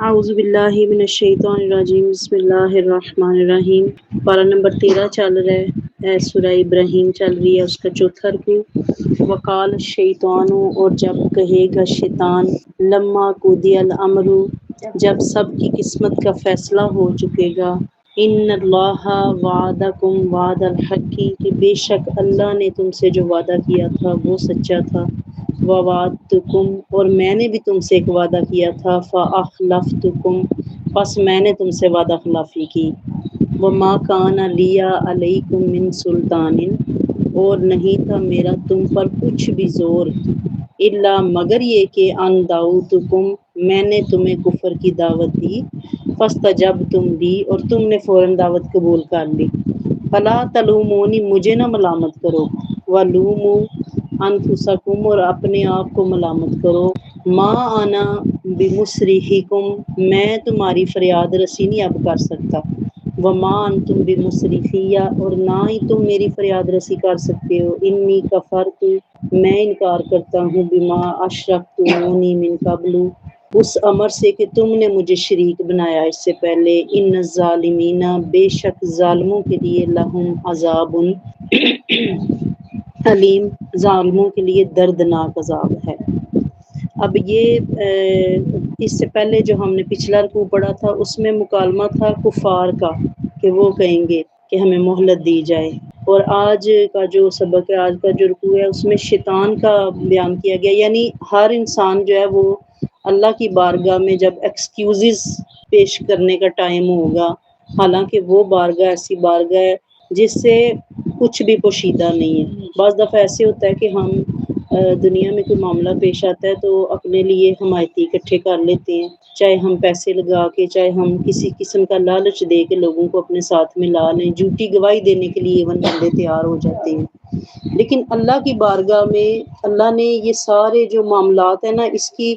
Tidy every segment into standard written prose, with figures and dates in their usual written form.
اعوذ باللہ من الشیطان الرجیم، بسم اللہ الرحمن الرحیم۔ پارہ نمبر 13 چل رہا ہے، سورہ ابراہیم چل رہی ہے، اس کا چوتھا رکوع۔ وقال الشیطان، اور جب کہے گا شیطان، لما قضی الامر، جب سب کی قسمت کا فیصلہ ہو چکے گا، ان اللہ وعدکم وعد الحق، کہ بے شک اللہ نے تم سے جو وعدہ کیا تھا وہ سچا تھا، ووعدتکم، اور میں نے بھی تم سے ایک وعدہ کیا تھا، فاخلفتکم، پس میں نے تم سے وعدہ خلافی کی، وما کان لی علیکم من سلطان، اور نہیں تھا میرا تم پر کچھ بھی زور، الا مگر یہ کہ ان دعوتکم، میں نے تمہیں کفر کی دعوت دی، فاستجبتم لی، اور تم نے فوراً دعوت قبول کر لی، فلا تلومونی، مجھے نہ ملامت کرو، ولوموا انفسکم، اور اپنے آپ کو ملامت کرو، ما انا بمصرخکم، میں تمہاری فریاد رسی نہیں اب کر سکتا، وما انتم بمصرخیہ، اور نہ ہی تم میری فریاد رسی کر سکتے ہو، انی کفرت، میں انکار کرتا ہوں، بما اشرکتمونی من قبل، اس امر سے کہ تم نے مجھے شریک بنایا اس سے پہلے، ان الظالمین، بے شک ظالموں کے لیے، لہم عذاب علیم، ظالموں کے لیے دردناک عذاب ہے۔ اب یہ اس سے پہلے جو ہم نے پچھلا رکوع پڑھا تھا اس میں مکالمہ تھا کفار کا، کہ وہ کہیں گے کہ ہمیں مہلت دی جائے، اور آج کا جو سبق ہے، آج کا جو رکوع ہے، اس میں شیطان کا بیان کیا گیا، یعنی ہر انسان جو ہے وہ اللہ کی بارگاہ میں جب ایکسکیوزز پیش کرنے کا ٹائم ہوگا، حالانکہ وہ بارگاہ ایسی بارگاہ ہے جس سے کچھ بھی پوشیدہ نہیں ہے۔ بعض دفعہ ایسے ہوتا ہے کہ ہم دنیا میں کوئی معاملہ پیش آتا ہے تو اپنے لیے حمایتی اکٹھے کر لیتے ہیں، چاہے ہم پیسے لگا کے، چاہے ہم کسی قسم کا لالچ دے کے لوگوں کو اپنے ساتھ میں لا لیں، جھوٹی گواہی دینے کے لیے ایون بندے تیار ہو جاتے ہیں۔ لیکن اللہ کی بارگاہ میں اللہ نے یہ سارے جو معاملات ہیں نا، اس کی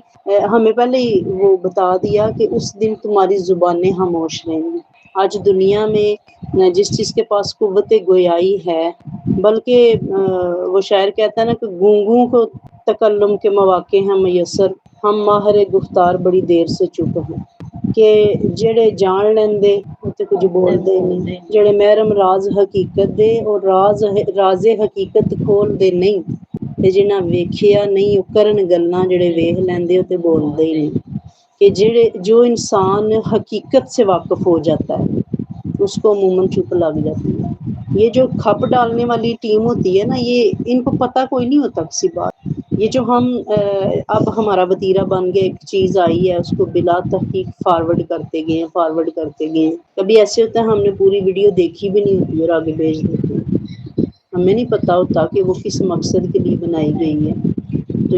ہمیں پہلے ہی وہ بتا دیا کہ اس دن تمہاری زبانیں خاموش رہیں گی۔ آج دنیا میں جس چیز کے پاس قوت گویائی ہے، بلکہ وہ شاعر کہتا ہے نا کہ گونگوں کو تکلم کے مواقع ہیں میسر، ہم ماہر گفتار بڑی دیر سے چپ ہیں، کہ جڑے جان لیندے وہ تے کچھ بول دے نہیں، جڑے محرم راز حقیقت دے اور راز حقیقت کھول دے نہیں، تے جنہاں ویکھیا نہیں وہ کرن گلاں، جڑے ویکھ لیندے وہ تے بول دے ہی نہیں، کہ جو انسان حقیقت سے واقف ہو جاتا ہے اس کو عموماً چپ لگ جاتی ہے۔ یہ جو کھپ ڈالنے والی ٹیم ہوتی ہے نا، یہ ان کو پتہ کوئی نہیں ہوتا کسی بات، یہ جو ہم اب ہمارا وتیرہ بن گیا، ایک چیز آئی ہے اس کو بلا تحقیق فارورڈ کرتے گئے، کبھی ایسے ہوتا ہے ہم نے پوری ویڈیو دیکھی بھی نہیں ہوتی اور آگے بھیج دیتے ہیں، ہمیں نہیں پتہ ہوتا کہ وہ کس مقصد کے لیے بنائی گئی ہے۔ تو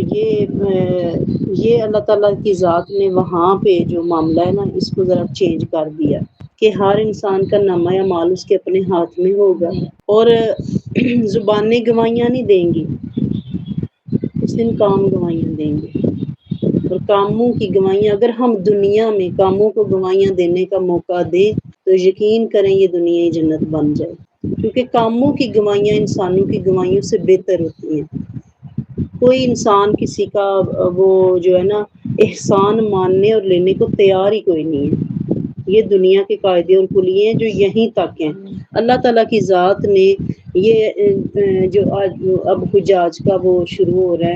یہ اللہ تعالیٰ کی ذات نے وہاں پہ جو معاملہ ہے نا، اس کو ذرا چینج کر دیا کہ ہر انسان کا نامہ اعمال اس کے اپنے ہاتھ میں ہوگا، اور زبانیں گواہیاں نہیں دیں گی، اس دن کام گواہیاں دیں گے، اور کاموں کی گواہیاں، اگر ہم دنیا میں کاموں کو گواہیاں دینے کا موقع دیں تو یقین کریں یہ دنیا ہی جنت بن جائے، کیونکہ کاموں کی گواہیاں انسانوں کی گواہیوں سے بہتر ہوتی ہیں۔ کوئی انسان کسی کا وہ جو ہے نا احسان ماننے اور لینے کو تیار ہی کوئی نہیں ہے، یہ دنیا کے قاعدے اور کلیے ہیں جو یہیں تک ہیں۔ اللہ تعالیٰ کی ذات نے یہ جو آج اب حجاج کا وہ شروع ہو رہا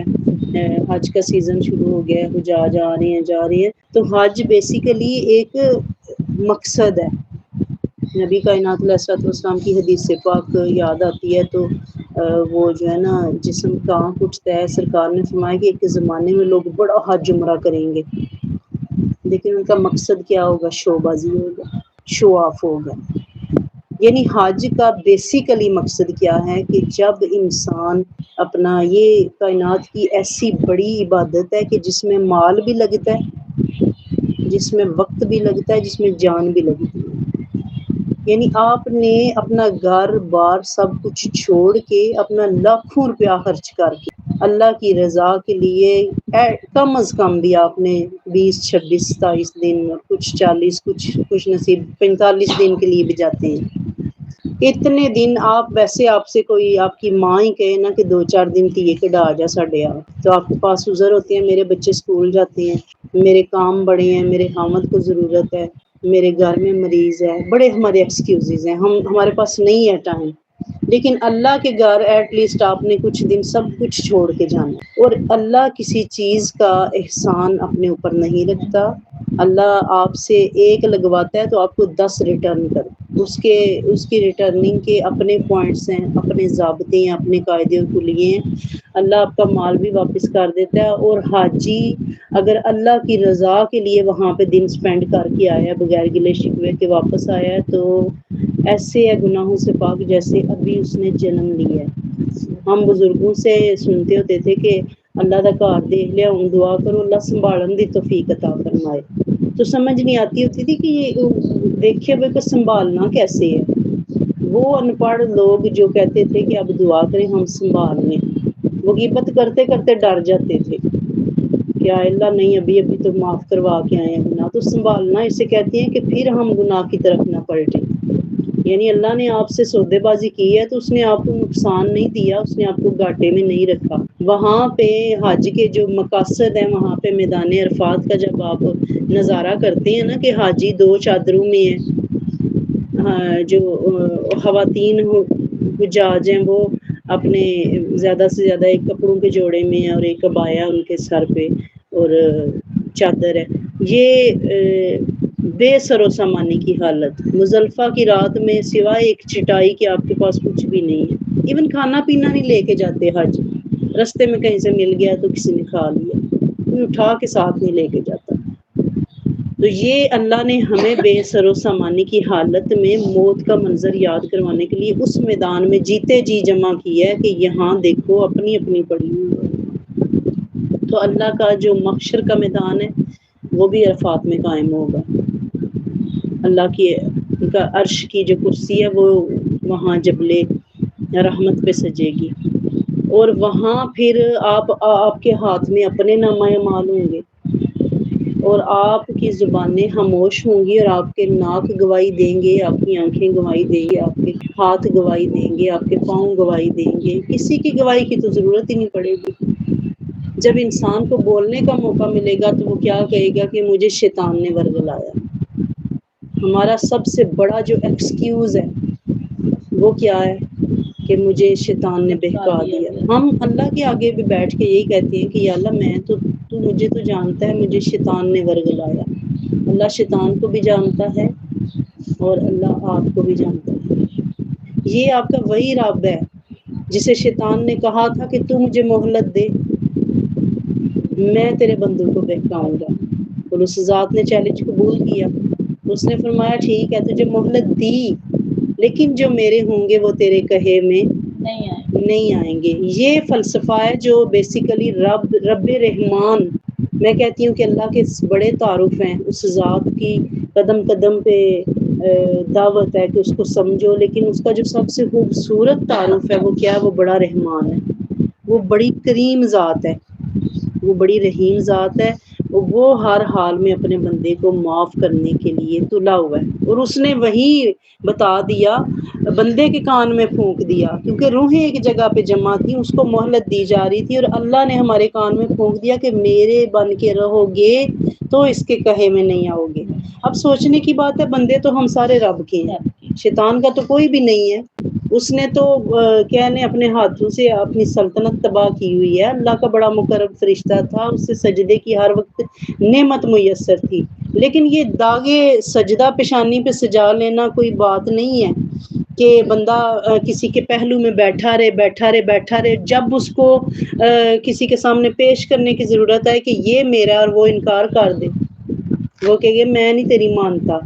ہے، حج کا سیزن شروع ہو گیا ہے، حجاج آ رہے ہیں، تو حج بیسیکلی ایک مقصد ہے۔ نبی کائنات علیہ الصلوۃ والسلام کی حدیث پاک یاد آتی ہے تو وہ جو ہے نا جسم کانپ اٹھتا ہے، سرکار نے فرمایا کہ ایک زمانے میں لوگ بڑا حج عمرہ کریں گے، لیکن ان کا مقصد کیا ہوگا؟ شو بازی ہوگا، شو آف ہوگا۔ یعنی حج کا بیسیکلی مقصد کیا ہے کہ جب انسان اپنا، یہ کائنات کی ایسی بڑی عبادت ہے کہ جس میں مال بھی لگتا ہے، جس میں وقت بھی لگتا ہے، جس میں جان بھی لگتی ہے، یعنی آپ نے اپنا گھر بار سب کچھ چھوڑ کے، اپنا لاکھوں روپیہ خرچ کر کے اللہ کی رضا کے لیے، کم از کم بھی آپ نے 20 26 27 دن، کچھ 40، کچھ نصیب 45 دن کے لیے بھی جاتے ہیں۔ اتنے دن آپ ویسے، آپ سے کوئی آپ کی ماں ہی کہے نا کہ 2 4 دن تیے کڈا جا ساڈے آ، تو آپ کے پاس عذر ہوتے ہیں، میرے بچے اسکول جاتے ہیں، میرے کام بڑے ہیں، میرے خامد کو ضرورت ہے، میرے گھر میں مریض ہے، بڑے ہمارے ایکسکیوزز ہیں، ہمارے پاس نہیں ہے ٹائم۔ لیکن اللہ کے گھر ایٹ لیسٹ آپ نے کچھ دن سب کچھ چھوڑ کے جانا، اور اللہ کسی چیز کا احسان اپنے اوپر نہیں رکھتا۔ اللہ آپ سے ایک لگواتا ہے تو آپ کو 10 ریٹرن کر، اس کی ریٹرننگ کے اپنے پوائنٹس ہیں، اپنے ضابطے ہیں، اپنے قاعدے و کلیے ہیں۔ اللہ آپ کا مال بھی واپس کر دیتا ہے، اور حاجی اگر اللہ کی رضا کے لیے وہاں پہ دن سپینڈ کر کے آیا ہے بغیر گلے شکوے کے واپس آیا ہے، تو ایسے ہے گناہوں سے پاک جیسے ابھی اس نے جنم لیا ہے۔ ہم بزرگوں سے سنتے ہوتے تھے کہ اللہ دا گھر دیکھ لیا ہوں دعا کرو اللہ سنبھالن دی توفیق عطا فرمائے، تو سمجھ نہیں آتی ہوتی تھی کہ یہ دیکھے ہوئے کو سنبھالنا کیسے ہے۔ وہ ان پڑھ لوگ جو کہتے تھے کہ اب دعا کریں ہم سنبھال لیں، وہ غیبت کرتے کرتے ڈر جاتے تھے کہ اللہ نہیں ابھی تو معاف کروا کے آئے ہیں گناہ، تو سنبھالنا اسے کہتے ہیں کہ پھر ہم گناہ کی طرف نہ پلٹیں۔ یعنی اللہ نے آپ سے سودے بازی کی ہے تو اس نے آپ کو نقصان نہیں دیا، اس نے آپ کو گھاٹے میں نہیں رکھا۔ وہاں پہ حج کے جو مقاصد ہیں، وہاں پہ میدان عرفات کا جب آپ نظارہ کرتے ہیں نا کہ حاجی 2 چادروں میں ہیں، جو خواتین حجاج ہیں وہ اپنے زیادہ سے زیادہ ایک کپڑوں کے جوڑے میں ہے اور ایک عبایا ان کے سر پہ اور چادر ہے، یہ بے سر و سامانی کی حالت، مزدلفہ کی رات میں سوائے ایک چٹائی کے آپ کے پاس کچھ بھی نہیں ہے، ایون کھانا پینا نہیں لے کے جاتے حج، رستے میں کہیں سے مل گیا تو کسی نے کھا لیا، کوئی اٹھا کے ساتھ نہیں لے کے جاتا۔ تو یہ اللہ نے ہمیں بے سر و سامانی کی حالت میں موت کا منظر یاد کروانے کے لیے اس میدان میں جیتے جی جمع کیا ہے کہ یہاں دیکھو اپنی اپنی پڑی ہوئی ہے۔ تو اللہ کا جو محشر کا میدان ہے وہ بھی عرفات میں قائم ہوگا، اللہ کی کا عرش کی جو کرسی ہے وہ وہاں جبلے رحمت پہ سجے گی، اور وہاں پھر آپ کے ہاتھ میں اپنے نامہ اعمال ہوں گے، اور آپ کی زبانیں خاموش ہوں گی، اور آپ کے ناک گواہی دیں گے، آپ کی آنکھیں گواہی دیں گے، آپ کے ہاتھ گواہی دیں گے، آپ کے پاؤں گواہی دیں گے، کسی کی گواہی کی تو ضرورت ہی نہیں پڑے گی۔ جب انسان کو بولنے کا موقع ملے گا تو وہ کیا کہے گا کہ مجھے شیطان نے ورگلایا۔ ہمارا سب سے بڑا جو ایکسکیوز ہے وہ کیا ہے کہ مجھے شیطان نے بہکا دیا۔ ہم اللہ کے آگے بھی بیٹھ کے یہی کہتے ہیں کہ یا اللہ میں تو مجھے تو جانتا ہے مجھے شیطان نے ورگلایا۔ اللہ شیطان کو بھی جانتا ہے اور اللہ آپ کو بھی جانتا ہے۔ یہ آپ کا وہی رب ہے جسے شیطان نے کہا تھا کہ تو مجھے مہلت دے، میں تیرے بندوں کو بہکاؤں گا، اور اس ذات نے چیلنج قبول کیا۔ اس نے فرمایا ٹھیک ہے تجھے مہلت دی، لیکن جو میرے ہوں گے وہ تیرے کہے میں نہیں آئیں گے۔ یہ فلسفہ ہے جو بیسیکلی رب رحمان، میں کہتی ہوں کہ اللہ کے بڑے تعارف ہیں، اس ذات کی قدم قدم پہ دعوت ہے کہ اس کو سمجھو، لیکن اس کا جو سب سے خوبصورت تعارف ہے وہ کیا ہے؟ وہ بڑا رحمان ہے، وہ بڑی کریم ذات ہے، وہ بڑی رحیم ذات ہے، وہ ہر حال میں اپنے بندے کو معاف کرنے کے لیے تلا ہوا ہے۔ اور اس نے وہی بتا دیا، بندے کے کان میں پھونک دیا، کیونکہ روحیں ایک جگہ پہ جمع تھیں، اس کو مہلت دی جا رہی تھی، اور اللہ نے ہمارے کان میں پھونک دیا کہ میرے بن کے رہو گے تو اس کے کہے میں نہیں آؤ گے۔ اب سوچنے کی بات ہے، بندے تو ہم سارے رب کے ہیں، شیطان کا تو کوئی بھی نہیں ہے، اس نے تو کہنے اپنے ہاتھوں سے اپنی سلطنت تباہ کی ہوئی ہے۔ اللہ کا بڑا مقرب فرشتہ تھا، اس سے سجدے کی ہر وقت نعمت میسر تھی، لیکن یہ داغے سجدہ پیشانی پہ سجا لینا کوئی بات نہیں ہے کہ بندہ کسی کے پہلو میں بیٹھا رہے، جب اس کو کسی کے سامنے پیش کرنے کی ضرورت ہے کہ یہ میرا، اور وہ انکار کر دے، وہ کہے میں نہیں تیری مانتا۔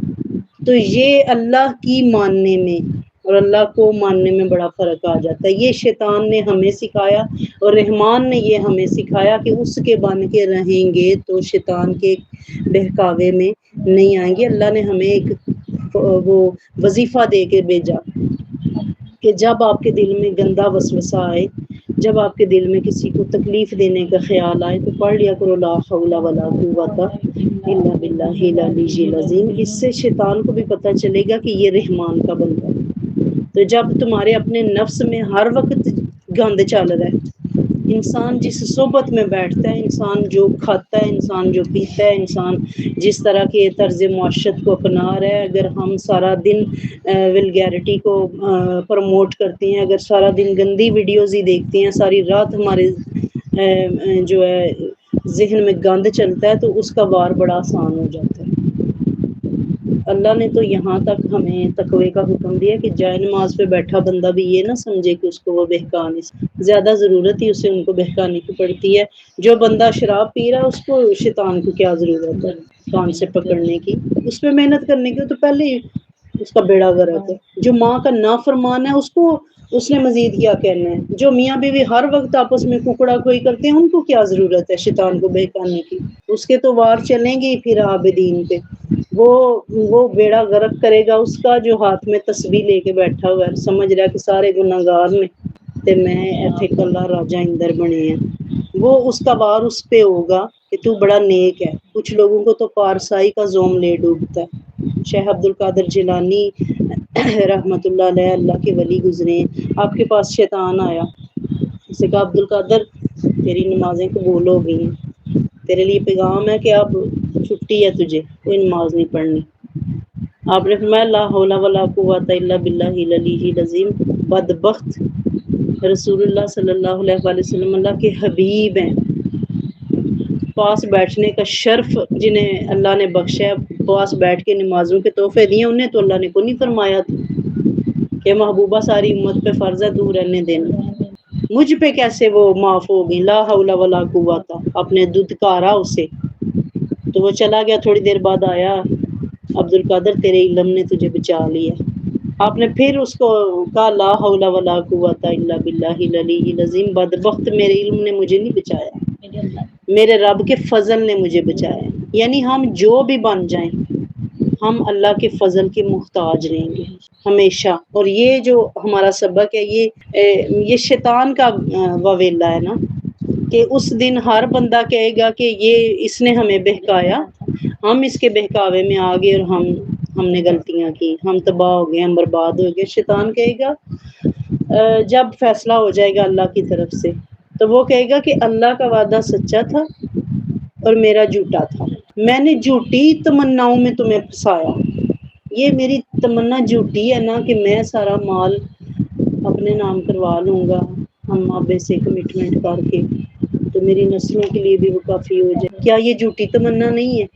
تو یہ اللہ کی ماننے میں اور اللہ کو ماننے میں بڑا فرق آ جاتا ہے۔ یہ شیطان نے ہمیں سکھایا، اور رحمان نے یہ ہمیں سکھایا کہ اس کے بن کے رہیں گے تو شیطان کے بہکاوے میں نہیں آئیں گے۔ اللہ نے ہمیں ایک وہ وظیفہ دے کے بھیجا کہ جب آپ کے دل میں گندا وسوسہ آئے، جب آپ کے دل میں کسی کو تکلیف دینے کا خیال آئے تو پڑھ لیا کرو لا حول ولا قوت الا باللہ العلی العظیم۔ اس سے شیطان کو بھی پتہ چلے گا کہ یہ رحمان کا بندہ ہے۔ تو جب تمہارے اپنے نفس میں ہر وقت گند چل رہا ہے، انسان جس صحبت میں بیٹھتا ہے، انسان جو کھاتا ہے، انسان جو پیتا ہے، انسان جس طرح کے طرز معاشرت کو اپنا رہا ہے، اگر ہم سارا دن ولگیرٹی کو پروموٹ کرتے ہیں، اگر سارا دن گندی ویڈیوز ہی دیکھتے ہیں، ساری رات ہمارے جو ہے ذہن میں گند چلتا ہے، تو اس کا وار بڑا آسان ہو جاتا ہے۔ اللہ نے تو یہاں تک ہمیں تقوی کا حکم دیا کہ جائے نماز پہ بیٹھا بندہ بھی یہ نہ سمجھے کہ اس کو وہ بہکا نہیں، زیادہ ضرورت ہی اسے ان کو بہکانے کی پڑتی ہے۔ جو بندہ شراب پی رہا ہے اس کو شیطان کو کیا ضرورت ہے کان سے پکڑنے کی، اس پہ محنت کرنے کی، تو پہلے ہی اس کا بیڑا غرق ہے۔ جو ماں کا نافرمان ہے اس نے مزید کیا کہنا ہے۔ جو میاں بیوی ہر وقت آپس میں ککڑا کوئی کرتے ہیں، ان کو کیا ضرورت ہے شیطان کو بہکانے کی، اس کے تو وار چلیں گے پھر عابدین پہ۔ وہ بیڑا غرق کرے گا اس کا جو ہاتھ میں تسبیح لے کے بیٹھا ہوا ہے، سمجھ رہا ہے کہ سارے گناہگار نے تے میں ایتھے کلا راجا اندر بنے ہیں۔ وہ اس کا وار اس پہ ہوگا کہ تو بڑا نیک ہے۔ کچھ لوگوں کو تو پارسائی کا زوم لے ڈوبتا ہے۔ شیخ عبد القادر جیلانی رحمت اللہ علیہ، اللہ کے ولی گزرے، آپ کے پاس شیطان آیا، اسے کہا عبد القادر تیری نمازیں قبول ہو گئی ہیں، تیرے لیے پیغام ہے کہ اب چھٹی ہے، تجھے کوئی نماز نہیں پڑھنی۔ آپ نے فرمایا لا حول ولا قوت الا باللہ العلی العظیم، بدبخت رسول اللہ صلی اللہ علیہ وآلہ وسلم اللہ کے حبیب ہیں، پاس بیٹھنے کا شرف جنہیں اللہ نے بخشا ہے، پاس بیٹھ کے نمازوں کے تحفے دیے، انہیں تو اللہ نے کو نہیں فرمایا تھا کہ محبوبہ ساری امت پہ فرض ہے دور رہنے دینا، مجھ پہ کیسے وہ معاف ہو گئی؟ لا حول ولا قوت، اپنے دودکارا اسے، تو وہ چلا گیا۔ تھوڑی دیر بعد آیا، عبد القادر تیرے علم نے تجھے بچا لیا۔ آپ نے پھر اس کو کہا لا حول ولا قوت الا باللہ العلی العظیم، بدبخت میرے علم نے مجھے نہیں بچایا، میرے رب کے فضل نے مجھے بچایا۔ یعنی ہم جو بھی بن جائیں، ہم اللہ کے فضل کے محتاج رہیں گے ہمیشہ۔ اور یہ جو ہمارا سبق ہے، یہ شیطان کا وویلا ہے نا، کہ اس دن ہر بندہ کہے گا کہ یہ اس نے ہمیں بہکایا، ہم اس کے بہکاوے میں آ گئے اور ہم نے غلطیاں کی، ہم تباہ ہو گئے، ہم برباد ہو گئے۔ شیطان کہے گا جب فیصلہ ہو جائے گا اللہ کی طرف سے، تو وہ کہے گا کہ اللہ کا وعدہ سچا تھا اور میرا جھوٹا تھا، میں نے جھوٹی تمناؤں میں تمہیں پھنسایا، یہ میری تمنا جھوٹی ہے نا کہ میں سارا مال اپنے نام کروا لوں گا ہم آبے سے کمٹمنٹ کر کے، تو میری نسلوں کے لیے بھی وہ کافی ہو جائے۔ کیا یہ جھوٹی تمنا نہیں ہے؟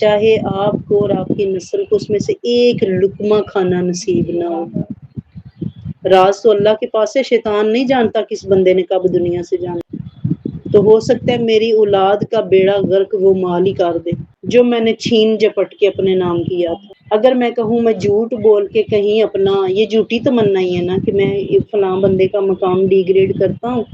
چاہے آپ کو اور آپ کی نسل کو اس میں سے ایک لقمہ کھانا نصیب نہ ہو، راز تو اللہ کے پاس ہے، شیطان نہیں جانتا کس بندے نے کب دنیا سے جانا، تو ہو سکتا ہے میری اولاد کا بیڑا غرق وہ مال ہی کر دے جو میں نے چھین جپٹ کے اپنے نام کیا تھا۔ اگر میں کہوں میں جھوٹ بول کے کہیں اپنا، یہ جھوٹی تمنا ہی ہے نا کہ میں فلاں بندے کا مقام ڈیگریڈ کرتا ہوں،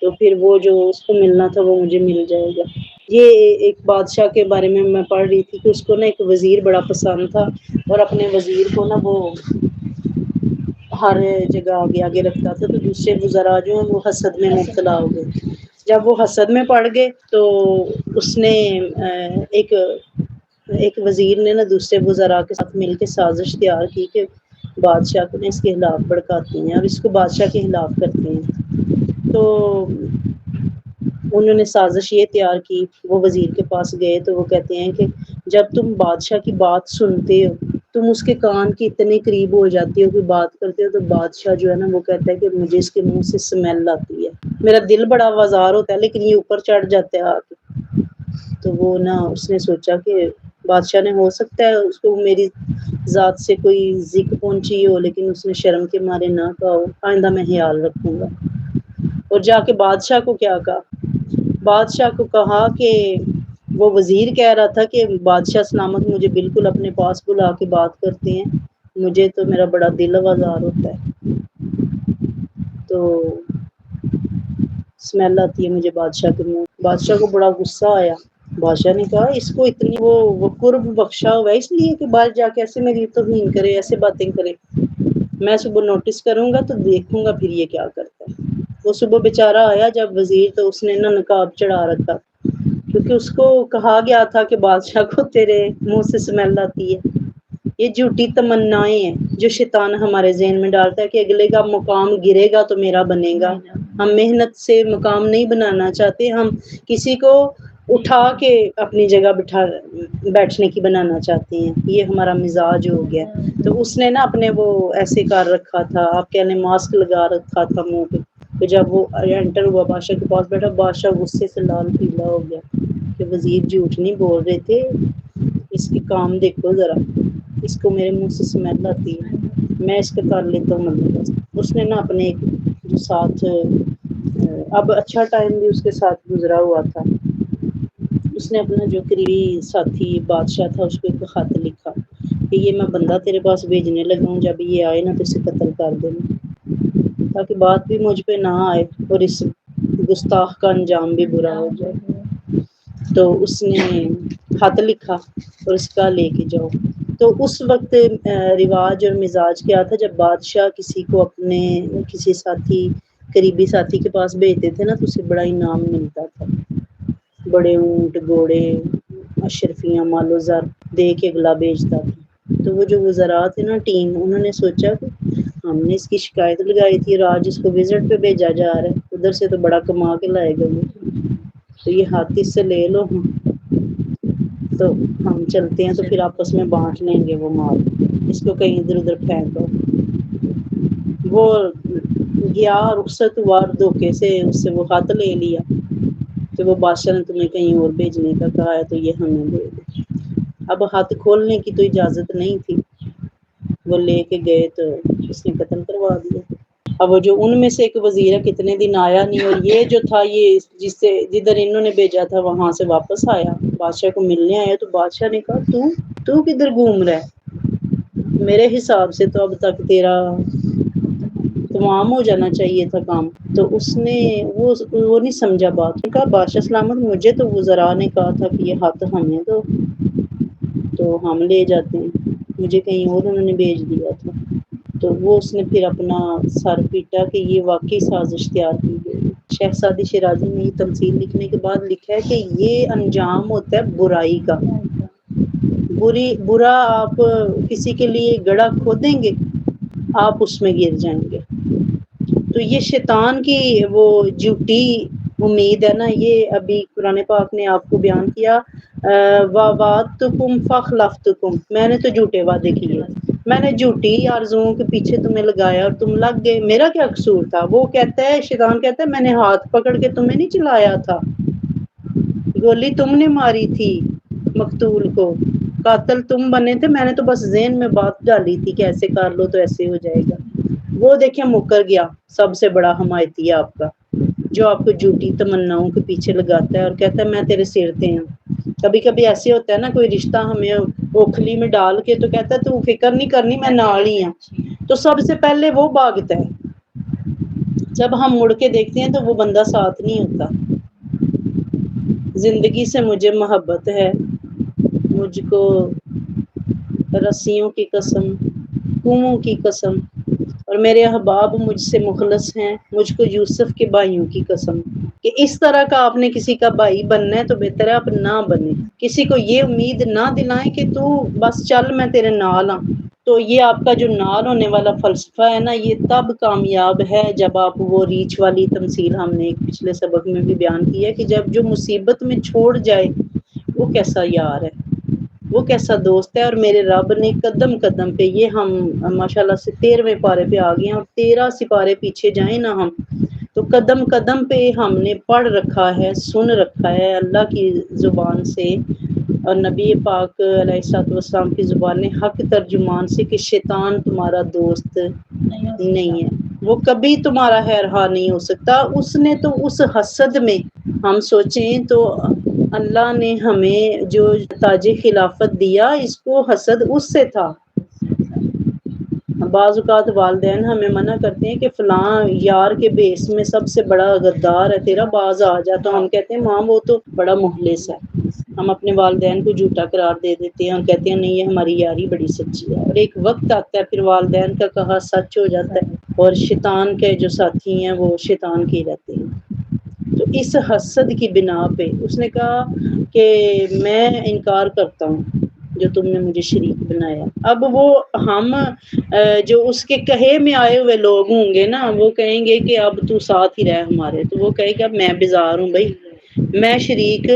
تو پھر وہ جو اس کو ملنا تھا وہ مجھے مل جائے گا۔ یہ ایک بادشاہ کے بارے میں پڑھ رہی تھی کہ اس کو نا ایک وزیر بڑا پسند تھا، اور اپنے وزیر کو نا وہ ہر جگہ آگے آگے رکھتا تھا، تو دوسرے وزراء جو ہیں وہ حسد میں مبتلا ہو گئے۔ جب وہ حسد میں پڑ گئے تو اس نے ایک وزیر نے نا دوسرے وزراء کے ساتھ مل کے سازش تیار کی کہ بادشاہ کو نا اس کے خلاف بھڑکاتے ہیں اور اس کو بادشاہ کے خلاف کرتے ہیں۔ تو انہوں نے سازش یہ تیار کی، وہ وزیر کے پاس گئے تو وہ کہتے ہیں کہ جب تم بادشاہ کی بات سنتے ہو، تم اس کے کان کے اتنے قریب ہو جاتی ہو کہ بات کرتے ہو، تو بادشاہ جو ہے نا وہ کہتا ہے کہ مجھے اس کے منہ سے سمیل آتی ہے، میرا دل بڑا آوازار ہوتا ہے لیکن یہ اوپر چڑھ جاتا ہے آ کے۔ تو وہ نا اس نے سوچا کہ بادشاہ نے ہو سکتا ہے اس کو میری ذات سے کوئی ذک پہنچی ہو، لیکن اس نے شرم کے مارے نہ کہا ہو، آئندہ میں خیال رکھوں گا۔ اور جا کے بادشاہ کو کیا کہا؟ بادشاہ کو کہا کہ وہ وزیر کہہ رہا تھا کہ بادشاہ سلامت مجھے بالکل اپنے پاس بلا کے بات کرتے ہیں، مجھے تو میرا بڑا دل آوازار ہوتا ہے، تو اسمیل آتی ہے مجھے بادشاہ کے منہ۔ بادشاہ کو بڑا غصہ آیا، بادشاہ نے کہا اس کو اتنی وہ قرب بخشا ہوا ہے اس لیے کہ باہر جا کے ایسے میری توہین کرے، ایسے باتیں کرے، میں صبح نوٹس کروں گا تو دیکھوں گا پھر یہ کیا کرتا ہے۔ وہ صبح بیچارہ آیا جب وزیر، تو اس نے نا نقاب چڑھا رکھا، کیونکہ اس کو کہا گیا تھا کہ بادشاہ کو تیرے منہ سے سمیل آتی ہے۔ یہ جھوٹی تمنائیں ہیں جو شیطان ہمارے ذہن میں ڈالتا ہے کہ اگلے کا مقام گرے گا تو میرا بنے گا، ہم محنت سے مقام نہیں بنانا چاہتے، ہم کسی کو اٹھا کے اپنی جگہ بیٹھنے کی بنانا چاہتے ہیں، یہ ہمارا مزاج ہو گیا۔ تو اس نے نا اپنے وہ ایسے کر رکھا تھا، آپ کہنے ماسک لگا رکھا تھا منہ پہ، تو جب وہ انٹر ہوا بادشاہ کے پاس بیٹھا، بادشاہ غصے سے لال پیلا ہو گیا کہ وزیر جھوٹ نہیں بول رہے تھے، اس کی کام دیکھو ذرا، اس کو میرے منہ سے اسمیل آتی ہے، میں اس کے کر لیتا ہوں مطلب۔ اس نے نا اپنے جو ساتھ اب اچھا ٹائم بھی اس کے ساتھ گزرا ہوا تھا، اس نے اپنا جو قریبی ساتھی بادشاہ تھا اس کو ایک خط لکھا کہ یہ میں بندہ تیرے پاس بھیجنے لگا ہوں، جب یہ آئے نا تو اسے قتل کر دینا، تاکہ بات بھی مجھ پہ نہ آئے اور اس گستاخ کا انجام بھی برا ہو جائے۔ تو اس نے خط لکھا اور اس کا لے کے جاؤ۔ تو اس وقت رواج اور مزاج کیا تھا، جب بادشاہ کسی کو اپنے کسی ساتھی قریبی ساتھی کے پاس بھیجتے تھے نا تو اسے بڑا انعام ملتا تھا، بڑے اونٹ گھوڑے اشرفیاں مال و زر دے کے اگلا بھیجتا تھا۔ تو وہ جو وزراء تھے نا ٹیم، انہوں نے سوچا کہ ہم نے اس کی شکایت لگائی تھی اور آج اس کو وزٹ پہ بھیجا جا رہا ہے، ادھر سے تو بڑا کما کے لائے گا یہ، تو یہ ہاتھ اس سے لے لو، تو ہم چلتے ہیں تو پھر آپس میں بانٹ لیں گے وہ مال، اس کو کہیں ادھر ادھر پھینک دو۔ وہ گیا رخصت ہوا اور دھوکے سے اس سے وہ خط لے لیا کہ وہ بادشاہ نے تمہیں کہیں اور بھیجنے کا کہا ہے تو یہ ہمیں دے دے۔ اب ہاتھ کھولنے کی تو اجازت نہیں تھی، وہ لے کے گئے تو اس نے قتل کروا دیا۔ اب وہ جو ان میں سے ایک وزیر ہے کتنے دن آیا نہیں، اور یہ جو تھا یہ جدھر انہوں نے بھیجا تھا وہاں سے واپس آیا، بادشاہ کو ملنے آیا، تو بادشاہ نے کہا تو کدھر گھوم رہا ہے؟ میرے حساب سے تو اب تک تیرا تمام ہو جانا چاہیے تھا کام۔ تو اس نے وہ نہیں سمجھا بات، کہا بادشاہ سلامت، مجھے تو وزراء نے کہا تھا کہ یہ ہاتھ ہمیں دو تو ہم لے جاتے ہیں، مجھے کہیں اور انہوں نے بھیج دیا تھا۔ تو وہ اس نے پھر اپنا سر پیٹا کہ یہ واقعی سازش تیار کی گئی۔ شہزادی شیرازی نے یہ تمثیل لکھنے کے بعد لکھا ہے کہ یہ انجام ہوتا ہے برائی کا، برا آپ کسی کے لیے گڑھا کھودیں گے، آپ اس میں گر جائیں گے۔ تو یہ شیطان کی وہ جھوٹی امید ہے نا، یہ ابھی قرآن پاک نے آپ کو بیان کیا، وَوَعَدتُکُمْ فَأَخْلَفْتُکُمْ، میں نے تو جھوٹے وعدے کیے، میں نے جھوٹی آرزوؤں کے پیچھے تمہیں لگایا اور تم لگ گئے، میرا کیا قصور تھا؟ وہ کہتا ہے، شیطان کہتا ہے میں نے ہاتھ پکڑ کے تمہیں نہیں چلایا تھا، گولی تم نے ماری تھی مقتول کو، قاتل تم بنے تھے، میں نے تو بس ذہن میں بات ڈالی تھی کہ ایسے کر لو تو ایسے ہو جائے گا۔ وہ دیکھیں مکر گیا، سب سے بڑا حمایتی ہے آپ کا، جو آپ کو جھوٹی تمناؤں کے پیچھے لگاتا ہے اور کہتا ہے میں تیرے سر تے ہوں۔ کبھی کبھی ایسے ہوتا ہے نا، کوئی رشتہ ہمیں اوکھلی میں ڈال کے تو کہتا ہے تو فکر نہیں کرنی میں نال ہی ہوں، تو سب سے پہلے وہ بھاگتا ہے، جب ہم مڑ کے دیکھتے ہیں تو وہ بندہ ساتھ نہیں ہوتا۔ زندگی سے مجھے محبت ہے، مجھ کو رسیوں کی قسم، کنووں کی قسم، اور میرے احباب مجھ سے مخلص ہیں، مجھ کو یوسف کے بھائیوں کی قسم، کہ اس طرح کا آپ نے کسی کا بھائی بننا ہے تو بہتر ہے آپ نہ بنیں، کسی کو یہ امید نہ دلائیں کہ تو بس چل میں تیرے نال ہاں۔ تو یہ آپ کا جو نال ہونے والا فلسفہ ہے نا، یہ تب کامیاب ہے جب آپ وہ ریچھ والی تمثیل ہم نے پچھلے سبق میں بھی بیان کی ہے کہ جب جو مصیبت میں چھوڑ جائے وہ کیسا یار ہے، وہ کیسا دوست ہے۔ اور میرے رب نے قدم قدم پہ، یہ ہم ماشاءاللہ سے 13ویں پارے پہ آ گئے ہیں، اور 13 سپارے پیچھے جائیں نا ہم تو قدم قدم پہ ہم نے پڑھ رکھا ہے، سن رکھا ہے اللہ کی زبان سے اور نبی پاک علیہ الصلوۃ والسلام کی زبان حق ترجمان سے کہ شیطان تمہارا دوست نہیں ہے، وہ کبھی تمہارا خیر خواہ نہیں ہو سکتا۔ اس نے تو اس حسد میں، ہم سوچیں تو اللہ نے ہمیں جو تاج خلافت دیا، اس کو حسد اس سے تھا۔ بعض اوقات والدین ہمیں منع کرتے ہیں کہ فلاں یار کے بیس میں سب سے بڑا غدار ہے تیرا، باز آ جا، تو ہم کہتے ہیں ماں وہ تو بڑا مخلص ہے، ہم اپنے والدین کو جھوٹا قرار دے دیتے ہیں اور کہتے ہیں نہیں یہ ہماری یاری بڑی سچی ہے، اور ایک وقت آتا ہے پھر والدین کا کہا سچ ہو جاتا ہے اور شیطان کے جو ساتھی ہیں وہ شیطان کے رہتے ہیں۔ تو اس حسد کی بنا پہ اس نے کہا کہ میں انکار کرتا ہوں، جو تم نے مجھے شریک بنایا۔ اب وہ ہم جو اس کے کہے میں آئے ہوئے لوگ ہوں گے نا، وہ کہیں گے کہ اب تو ساتھ ہی رہ ہمارے، تو وہ کہے گا میں بیزار ہوں بھائی، میں شریک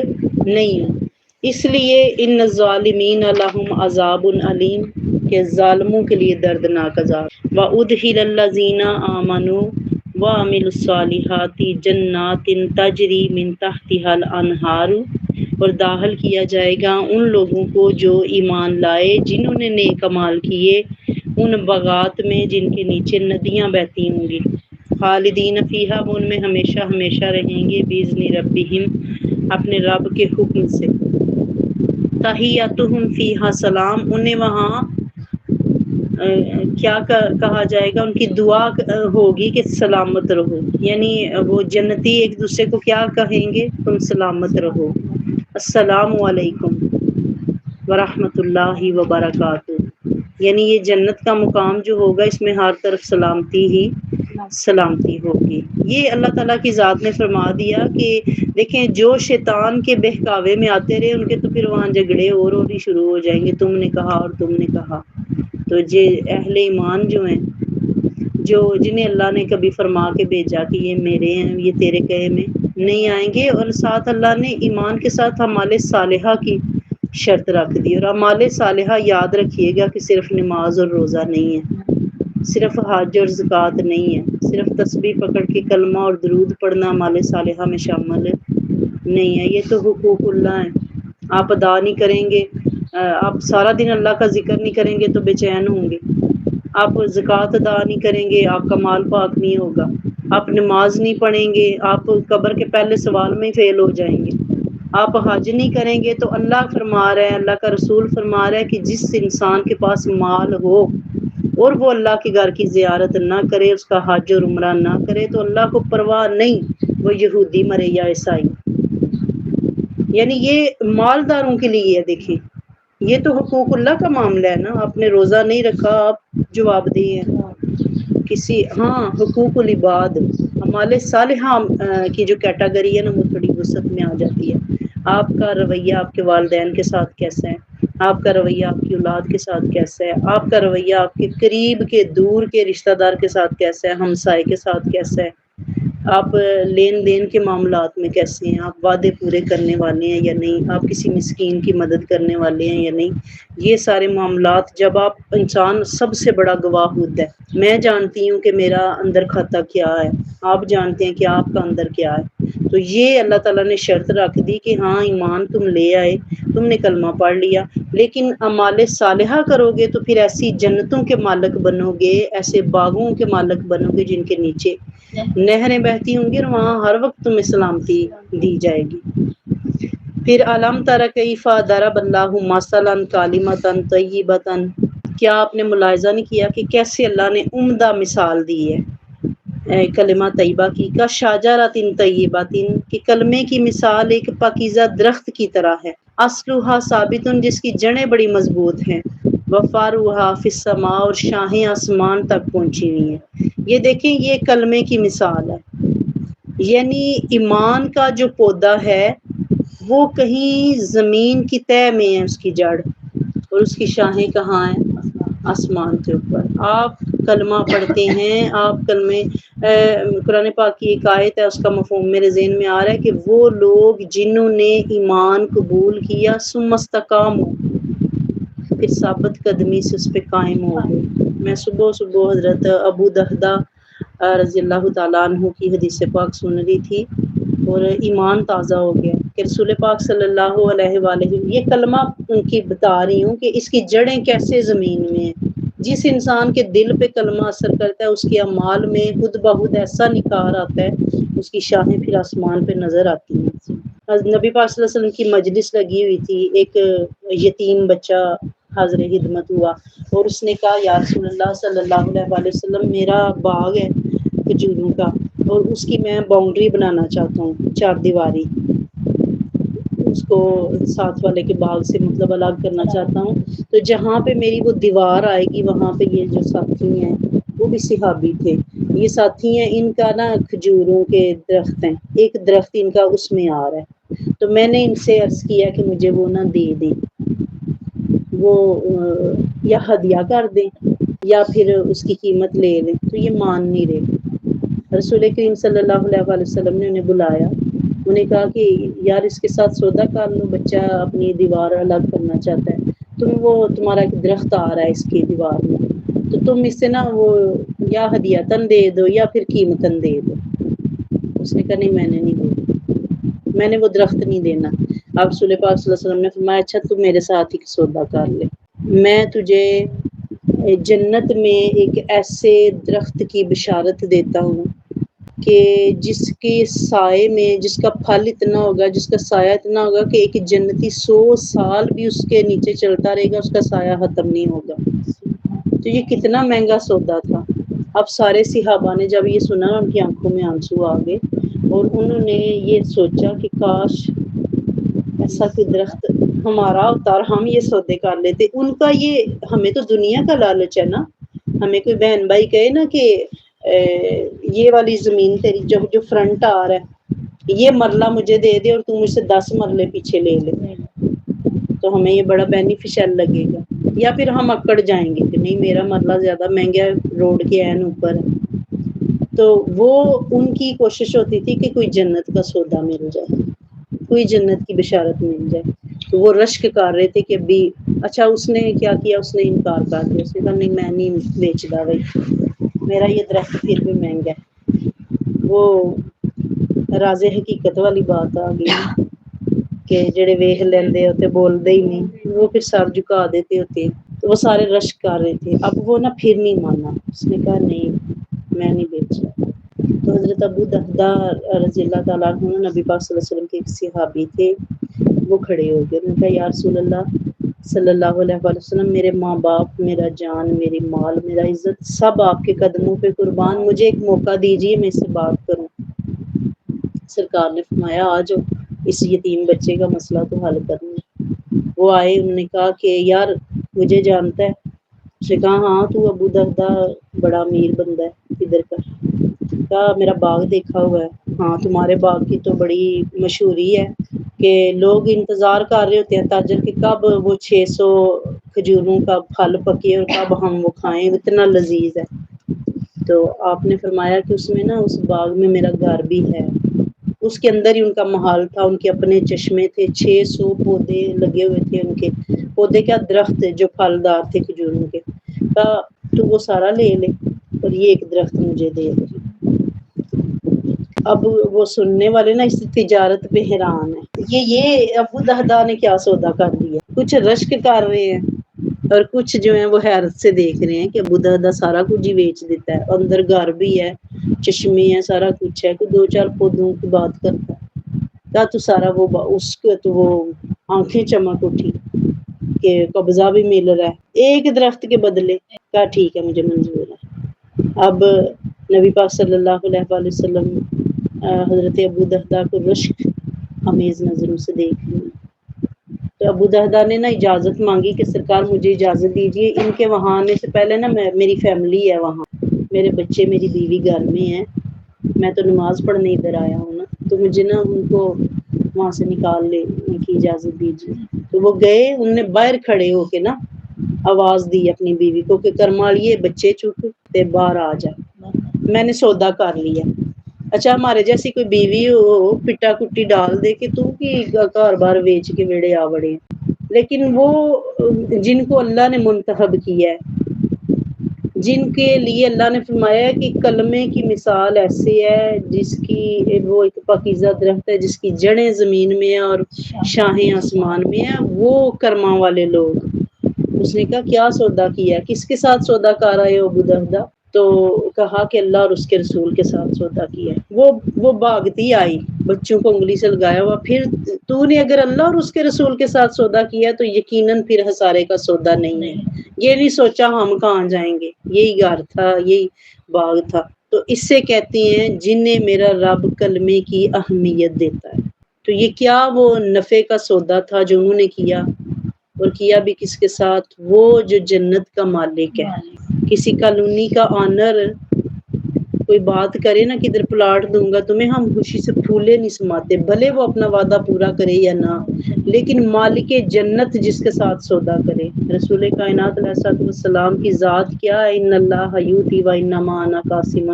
نہیں ہوں۔ اس لیے ان الظالمین لہم عذاب علیم، کہ ظالموں کے لیے دردناک عذاب۔ وَأُدْخِلَ الَّذِينَ آمَنُوا وَعَمِلُوا الصَّالِحَاتِ جَنَّاتٍ تَجْرِی مِن تَحْتِہَا الْأَنْہَارُ، اور داخل کیا جائے گا ان لوگوں کو جو ایمان لائے، جنہوں نے نیک اعمال کیے، ان باغات میں جن کے نیچے ندیاں بہتی ہوں گی، خالدین فیہا، وہ ان میں ہمیشہ ہمیشہ رہیں گے، بِإِذْنِ ربہم، اپنے رب کے حکم سے۔ تحیتہم فیہا سلام، انہیں وہاں کیا کہا جائے گا، ان کی دعا ہوگی کہ سلامت رہو، یعنی وہ جنتی ایک دوسرے کو کیا کہیں گے، تم سلامت رہو، السلام علیکم ورحمۃ اللہ وبرکاتہ، یعنی یہ جنت کا مقام جو ہوگا، اس میں ہر طرف سلامتی ہی سلامتی ہوگی۔ یہ اللہ تعالیٰ کی ذات نے فرما دیا کہ دیکھیں جو شیطان کے بہکاوے میں آتے رہے، ان کے تو پھر وہاں جھگڑے اور ہی شروع ہو جائیں گے، تم نے کہا اور تم نے کہا۔ تو یہ اہل ایمان جو ہیں، جو جنہیں اللہ نے کبھی فرما کے بھیجا کہ یہ میرے ہیں، یہ تیرے کہے میں نہیں آئیں گے، اور ساتھ اللہ نے ایمان کے ساتھ اعمال صالحہ کی شرط رکھ دی۔ اور اعمال صالحہ یاد رکھیے گا کہ صرف نماز اور روزہ نہیں ہے، صرف حج اور زکوٰۃ نہیں ہے، صرف تسبیح پکڑ کے کلمہ اور درود پڑھنا اعمال صالحہ میں شامل نہیں ہے، یہ تو حقوق اللہ ہیں۔ آپ ادا نہیں کریں گے، آپ سارا دن اللہ کا ذکر نہیں کریں گے تو بے چین ہوں گے، آپ زکوٰۃ ادا نہیں کریں گے، آپ کا مال پاک نہیں ہوگا، آپ نماز نہیں پڑھیں گے، آپ قبر کے پہلے سوال میں فیل ہو جائیں گے، آپ حج نہیں کریں گے۔ تو اللہ فرما رہا ہے، اللہ کا رسول فرما رہا ہے کہ جس انسان کے پاس مال ہو اور وہ اللہ کے گھر کی زیارت نہ کرے، اس کا حج اور عمرہ نہ کرے، تو اللہ کو پرواہ نہیں، وہ یہودی مرے یا عیسائی۔ یعنی یہ مالداروں کے لیے ہے۔ دیکھیں یہ تو حقوق اللہ کا معاملہ ہے نا، آپ نے روزہ نہیں رکھا، آپ جواب دہ ہیں کسی، ہاں حقوق العباد، اعمال صالحہ کی جو کیٹیگری ہے نا، وہ تھوڑی وسعت میں آ جاتی ہے۔ آپ کا رویہ آپ کے والدین کے ساتھ کیسا ہے، آپ کا رویہ آپ کی اولاد کے ساتھ کیسا ہے، آپ کا رویہ آپ کے قریب کے دور کے رشتہ دار کے ساتھ کیسا ہے، ہمسائے کے ساتھ کیسا ہے، آپ لین دین کے معاملات میں کیسے ہیں، آپ وعدے پورے کرنے والے ہیں یا نہیں، آپ کسی مسکین کی مدد کرنے والے ہیں یا نہیں۔ یہ سارے معاملات جب آپ انسان، سب سے بڑا گواہ خود ہے، میں جانتی ہوں کہ میرا اندر کھاتا کیا ہے، آپ جانتے ہیں کہ آپ کا اندر کیا ہے۔ تو یہ اللہ تعالیٰ نے شرط رکھ دی کہ ہاں ایمان تم لے آئے، تم نے کلمہ پڑھ لیا، لیکن اعمال صالحہ کرو گے تو پھر ایسی جنتوں کے مالک بنو گے، ایسے باغوں کے مالک بنو گے جن کے نیچے نہریں بہتی ہوں گی، اور وہاں ہر وقت تمہیں سلامتی دی جائے گی۔ پھر علم تر کیف ضرب اللہ مثلا کلمۃ طیبۃ، کیا آپ نے ملاحظہ نہیں کیا کہ کیسے اللہ نے عمدہ مثال دی ہے کلمہ طیبہ کی، کا شجرۃ طیبۃ، کہ کلمے کی مثال ایک پاکیزہ درخت کی طرح ہے، اصلھا ثابت، جس کی جڑیں بڑی مضبوط ہیں، وفرعھا فی السماء، اور شاخیں آسمان تک پہنچی ہوئی ہیں۔ یہ دیکھیں یہ کلمے کی مثال ہے، یعنی ایمان کا جو پودا ہے وہ کہیں زمین کی تہہ میں ہے، اس کی جڑ، اور اس کی شاخیں کہاں ہیں، آسمان کے اوپر۔ آپ کلمہ پڑھتے ہیں، آپ کلمے، قرآن پاک کی ایک آیت ہے، اس کا مفہوم میرے ذہن میں آ رہا ہے کہ وہ لوگ جنہوں نے ایمان قبول کیا، ثم استقاموا، پھر ثابت قدمی سے اس پہ قائم ہو گئے۔ میں صبح حضرت ابو دہدہ رضی اللہ تعالیٰ عنہ کی حدیث پاک سن رہی تھی، اور ایمان تازہ ہو گیا کہ رسول پاک صلی اللہ علیہ وآلہ، یہ کلمہ ان کی بتا رہی ہوں کہ اس کی جڑیں کیسے زمین میں ہیں۔ جس انسان کے دل پہ کلمہ اثر کرتا ہے، اس کے اعمال میں خود بخود ایسا نکھار آتا ہے، اس کی شاخیں پھر آسمان پہ نظر آتی ہیں۔ نبی پاک صلی اللہ علیہ وسلم کی مجلس لگی ہوئی تھی، ایک یتیم بچہ حاضر خدمت ہوا، اور اس نے کہا یا رسول اللہ صلی اللہ علیہ وآلہ وسلم، میرا باغ ہے کھجوروں کا، اور اس کی میں باؤنڈری بنانا چاہتا ہوں، چار دیواری، اس کو ساتھ والے کے باغ سے مطلب الگ کرنا چاہتا ہوں، تو جہاں پہ میری وہ دیوار آئے گی وہاں پہ یہ جو ساتھی ہیں وہ بھی صحابی تھے، یہ ساتھی ہیں، ان کا نا کھجوروں کے درخت ہیں، ایک درخت ان کا اس میں آ رہا ہے، تو میں نے ان سے عرض کیا کہ مجھے وہ نہ دے دیں، وہ یا ہدیہ کر دیں یا پھر اس کی قیمت لے لیں، تو یہ مان نہیں رہے۔ رسول کریم صلی اللہ علیہ وآلہ وسلم نے انہیں بلایا، انہیں کہا کہ یار اس کے ساتھ سودا کر لو، بچہ اپنی دیوار الگ کرنا چاہتا ہے، تمہارا ایک درخت آ رہا ہے اس کی دیوار میں، تو تم اس سے نا وہ یا ہدیتاً دے دو یا پھر قیمتاً دے دو۔ اس نے کہا نہیں، میں نے نہیں دینا، میں نے وہ درخت نہیں دینا۔ اب رسول پاک صلی اللہ علیہ وسلم نے فرمایا اچھا تو میرے ساتھ ہی سودا کر لے، میں تجھے جنت میں ایک ایسے درخت کی بشارت دیتا ہوں کہ جس کے سائے میں، جس کا پھل اتنا ہوگا، جس کا سایہ اتنا ہوگا کہ ایک جنتی 100 سال بھی اس کے نیچے چلتا رہے گا، اس کا سایہ ختم نہیں ہوگا۔ تو یہ کتنا مہنگا سودا تھا۔ اب سارے صحابہ نے جب یہ سنا، ان کی آنکھوں میں آنسو آ گئے اور انہوں نے یہ سوچا کہ کاش ایسا کوئی درخت ہمارا ہوتا اور ہم یہ سودے کر لیتے۔ ان کا یہ، ہمیں تو دنیا کا لالچ ہے نا، ہمیں کوئی بہن بھائی کہے نا کہ یہ والی زمین تیری جو فرنٹ آ رہا ہے یہ مرلہ مجھے دے دے اور تو مجھ سے 10 مرلے پیچھے لے لے، تو ہمیں یہ بڑا بینیفیشل لگے گا۔ یا پھر ہم اکڑ جائیں گے کہ نہیں میرا مرلہ زیادہ مہنگا ہے، روڈ کے عین اوپر ہے۔ تو وہ ان کی کوشش ہوتی تھی کہ کوئی جنت کا سودا مل جائے، کوئی جنت کی بشارت مل جائے۔ تو وہ رشک کر رہے تھے کہ ابھی اچھا اس نے کیا کیا، اس نے انکار کر دیا، اس نے کہا نہیں میں نہیں بیچتا بھائی، میرا یہ درخت پھر بھی مہنگا ہے۔ وہ راز حقیقت والی بات آ گئی کہ جڑے ویکھ لیندے ہوتے بولدے ہی نہیں، وہ پھر سر جھکا دیتے ہوتے، تو وہ سارے رشک کر رہے تھے۔ اب وہ نا پھر نہیں مانا، اس نے کہا نہیں میں نہیں بیچا۔ تو حضرت ابو دہدہ رضی اللہ تعالیٰ عنہ نبی پاک صلی اللہ علیہ وسلم کے ایک صحابی تھے، وہ کھڑے ہو گئے، انہوں نے کہا یا رسول اللہ صلی اللہ علیہ وآلہ وسلم، میرے ماں باپ، میرا جان، میری مال، میرا عزت سب آپ کے قدموں پہ قربان، مجھے ایک موقع دیجیے میں اس سے بات کروں۔ سرکار نے فرمایا آ جاؤ، اس یتیم بچے کا مسئلہ تو حل کرنا ہے۔ وہ آئے، انہوں نے کہا کہ یار مجھے جانتا ہے؟ اس نے کہا ہاں تو ابو دہدہ بڑا امیر بندہ ہے ادھر کا۔ کہا میرا باغ دیکھا ہوا ہے؟ ہاں تمہارے باغ کی تو بڑی مشہوری ہے کہ لوگ انتظار کر رہے ہوتے ہیں تاجر کہ کب وہ 600 کھجوروں کا پھل پکے اور کب ہم وہ کھائیں، اتنا لذیذ ہے۔ تو آپ نے فرمایا کہ اس میں نا اس باغ میں میرا گھر بھی ہے، اس کے اندر ہی ان کا محل تھا، ان کے اپنے چشمے تھے، 600 پودے لگے ہوئے تھے، ان کے پودے کیا درخت جو پھلدار تھے کھجوروں کے۔ کہا تو وہ سارا لے لے اور یہ ایک درخت مجھے دے دے۔ اب وہ سننے والے نا اس تجارت پہ حیران ہے، یہ ابو دہدہ نے کیا سودا کر دیا۔ کچھ رشک کر رہے ہیں اور کچھ جو ہیں وہ حیرت سے دیکھ رہے ہیں کہ ابو دہدہ سارا کچھ ہی بیچ دیتا ہے، اندر گھر بھی ہے، چشمے ہیں، سارا کچھ ہے، کوئی 2-4 پودوں کی بات کرتا ہے۔ کہا تو سارا وہ اس کو تو وہ آنکھیں چمک اٹھی کہ قبضہ بھی مل رہا ہے ایک درخت کے بدلے۔ کہا ٹھیک ہے مجھے منظور ہے۔ اب نبی پاک صلی اللہ علیہ وآلہ وسلم حضرت ابو دہدہ کو رشک امیز نظروں سے دیکھ لیا۔ تو ابو دہدہ نے نا اجازت مانگی کہ سرکار مجھے اجازت دیجیے، ان کے وہاں آنے سے پہلے نا میری فیملی ہے وہاں، میرے بچے میری بیوی گھر میں ہیں، میں تو نماز پڑھنے ادھر آیا ہوں نا، تو مجھے نا ان کو وہاں سے نکال لینے کی اجازت دیجیے۔ تو وہ گئے، انہوں نے باہر کھڑے ہو کے نا آواز دی اپنی بیوی کو کہ کرمالیے بچے چک تے باہر آ جا، میں نے سودا کر لیا۔ اچھا ہمارے جیسی کوئی بیوی ہو پٹا کٹی ڈال دے کہ تو کی گھر بار بیچ کے ویڑے آ بڑے، لیکن وہ جن کو اللہ نے منتخب کیا ہے، جن کے لیے اللہ نے فرمایا ہے کہ کلمے کی مثال ایسی ہے جس کی وہ ایک پاکیزہ درخت ہے جس کی جڑیں زمین میں ہیں اور شاہیں آسمان میں ہیں، وہ کرما والے لوگ۔ اس نے کہا کیا سودا کیا ہے، کس کے ساتھ سودا کر رہے ہو ابو دہدہ؟ تو کہا کہ اللہ اور اس کے رسول کے ساتھ سودا کیا ہے۔ وہ بھاگتی آئی، بچوں کو انگلی سے لگایا ہوا، پھر تو نے اگر اللہ اور اس کے رسول کے ساتھ سودا کیا تو یقیناً پھر ہسارے کا سودا نہیں ہے۔ یہ نہیں سوچا ہم کہاں جائیں گے، یہی گھر تھا، یہی باغ تھا۔ تو اس سے کہتے ہیں جنہیں میرا رب کلمے کی اہمیت دیتا ہے۔ تو یہ کیا وہ نفع کا سودا تھا جو انہوں نے کیا، اور کیا بھی کس کے ساتھ؟ وہ جو جنت کا مالک ہے، کسی کالونی کا آنر کوئی بات کرے نا کدھر پلاٹ دوں گا تمہیں، ہم خوشی سے پھولے نہیں سماتے، بھلے وہ اپنا وعدہ پورا کرے یا نہ، لیکن مالک جنت جس کے ساتھ سودا کرے۔ رسول کائنات علیہ السلام کی ذات کیا ہے، ان اللہ یؤتی و انما انا قاسم،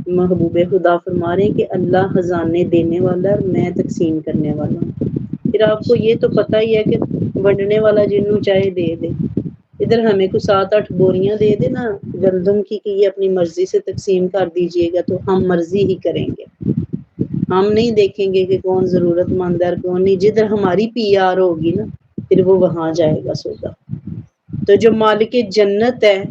محبوب خدا فرما رہے ہیں کہ اللہ خزانے دینے والا ہے اور میں تقسیم کرنے والا ہوں۔ پھر آپ کو یہ تو پتہ ہی ہے کہ ونڈنے والا جنوں چاہے دے دے، ادھر ہمیں کو 7-8 بوریاں دے دے نا گندم کی کہ یہ اپنی مرضی سے تقسیم کر دیجئے گا، تو ہم مرضی ہی کریں گے، ہم نہیں دیکھیں گے کہ کون ضرورت مند ہے اور کون نہیں۔ جدھر ہماری پی آر ہوگی نا پھر وہ وہاں جائے گا سودا۔ تو جو مالک جنت ہے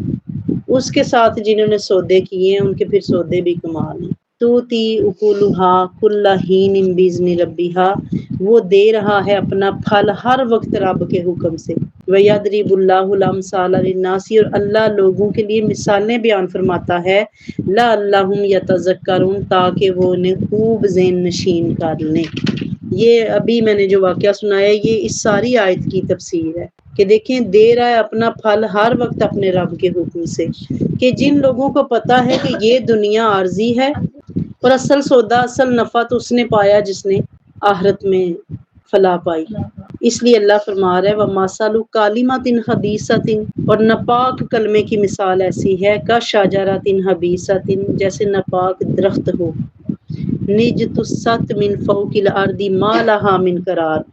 اس کے ساتھ جنہوں نے سودے کیے ہیں ان کے پھر سودے بھی کمال ہیں۔ توتی اکلھا کل حین باذن ربھا، وہ دے رہا ہے اپنا پھل ہر وقت رب کے حکم سے۔ وَيَضْرِبُ اللَّهُ الْأَمْثَالَ لِلنَّاسِ، اور اللہ لوگوں کے لیے مثالیں بیان فرماتا ہے، لَعَلَّهُمْ يَتَذَكَّرُونَ، تاکہ وہ انہیں خوب ذہن نشین کر لیں۔ یہ ابھی میں نے جو واقعہ سنایا یہ اس ساری آیت کی تفسیر ہے کہ دیکھیں دے رہا ہے اپنا پھل ہر وقت اپنے رب کے حکم سے، کہ جن لوگوں کو پتا ہے کہ یہ دنیا عارضی ہے اور اصل سودا اصل نفع تو اس نے پایا جس نے آخرت میں فلاح پائی۔ اس لیے اللہ فرما رہا ہے وَمَثَلُ كَلِمَةٍ خَبِيثَةٍ، اور ناپاک کلمے کی مثال ایسی ہے كَشَجَرَةٍ خَبِيثَةٍ، جیسے ناپاک درخت ہو، نِجْتُثَّتْ مِنْ فَوْقِ الْأَرْضِ مَا لَهَا مِنْ قَرَارٍ،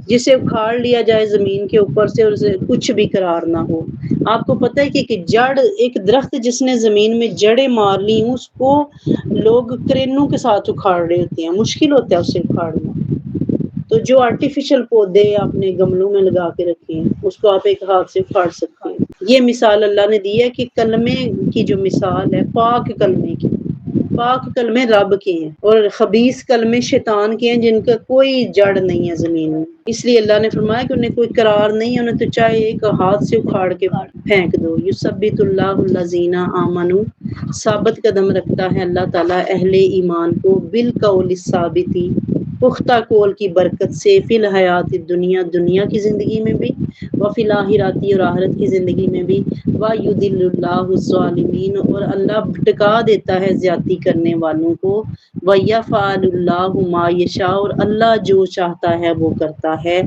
جسے اکھاڑ لیا جائے زمین کے اوپر سے اور اسے کچھ بھی قرار نہ ہو۔ آپ کو پتہ ہے کہ جڑ ایک درخت جس نے زمین میں جڑیں مار لی اس کو لوگ کرینوں کے ساتھ اکھاڑ رہے ہوتے ہیں، مشکل ہوتا ہے اسے اکھاڑنا۔ تو جو آرٹیفیشل پودے آپ نے گملوں میں لگا کے رکھے ہیں اس کو آپ ایک ہاتھ سے اکھاڑ سکتے ہیں۔ یہ مثال اللہ نے دی ہے کہ کلمے کی جو مثال ہے پاک کلمے کی، پاک کلمے رب کے ہیں اور خبیث کلمے شیطان کے ہیں جن کا کوئی جڑ نہیں ہے زمین میں۔ اس لیے اللہ نے فرمایا کہ انہیں کوئی قرار نہیں ہے، انہیں تو چاہے ایک ہاتھ سے اکھاڑ کے پھینک دو۔ یثبت اللہ الذین آمنوا، ثابت قدم رکھتا ہے اللہ تعالیٰ اہل ایمان کو، بالقول الثابت، پختہ قول کی برکت سے، فی الحیات الدنیا، دنیا کی زندگی میں بھی، وفی الآخرۃ، اور آخرت کی زندگی میں بھی، وَيُضِلُّ اللَّهُ الظَّالِمِينَ، اور اللہ بھٹکا دیتا ہے زیادتی کرنے والوں کو، وَيَفْعَلُ اللَّهُ مَا يَشَاءُ، اور اللہ جو چاہتا ہے وہ کرتا ہے۔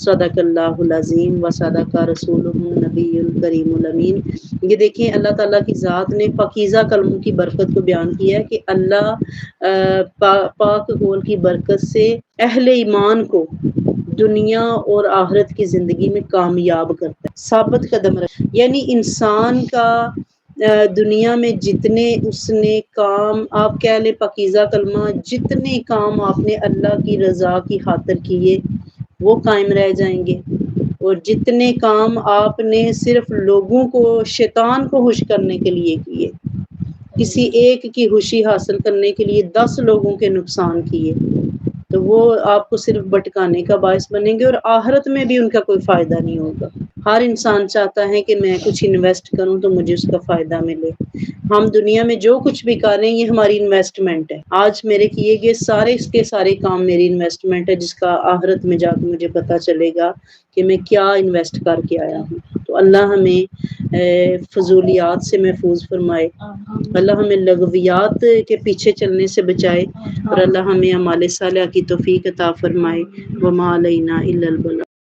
صدق اللہ العظیم و صدق رسولہ النبی الکریم الامین۔ یہ دیکھیں اللہ تعالیٰ کی ذات نے پاکیزہ کلموں کی برکت کو بیان کیا ہے کہ اللہ پاک قول کی برکت سے اہل ایمان کو دنیا اور آخرت کی زندگی میں کامیاب کرتا ہے، ثابت قدم رکھتا ہے۔ یعنی انسان کا دنیا میں جتنے اس نے کام، آپ کہہ لیں پاکیزہ کلمہ، جتنے کام آپ نے اللہ کی رضا کی خاطر کیے وہ قائم رہ جائیں گے، اور جتنے کام آپ نے صرف لوگوں کو، شیطان کو خوش کرنے کے لیے کیے، کسی ایک کی خوشی حاصل کرنے کے لیے 10 لوگوں کے نقصان کیے، تو وہ آپ کو صرف بھٹکانے کا باعث بنیں گے اور آخرت میں بھی ان کا کوئی فائدہ نہیں ہوگا۔ ہر انسان چاہتا ہے کہ میں کچھ انویسٹ کروں تو مجھے اس کا فائدہ ملے۔ ہم دنیا میں جو کچھ بھی کر رہے ہیں یہ ہماری انویسٹمنٹ ہے، آج میرے کیے گئے سارے اس کے سارے کام میری انویسٹمنٹ ہے، جس کا آخرت میں جا کے مجھے پتہ چلے گا کہ میں کیا انویسٹ کر کے آیا ہوں۔ تو اللہ ہمیں فضولیات سے محفوظ فرمائے، اللہ ہمیں لغویات کے پیچھے چلنے سے بچائے، اور اللہ ہمیں اعمال صالحہ کی توفیق عطا فرمائے۔ وما علینا الا البلاغ۔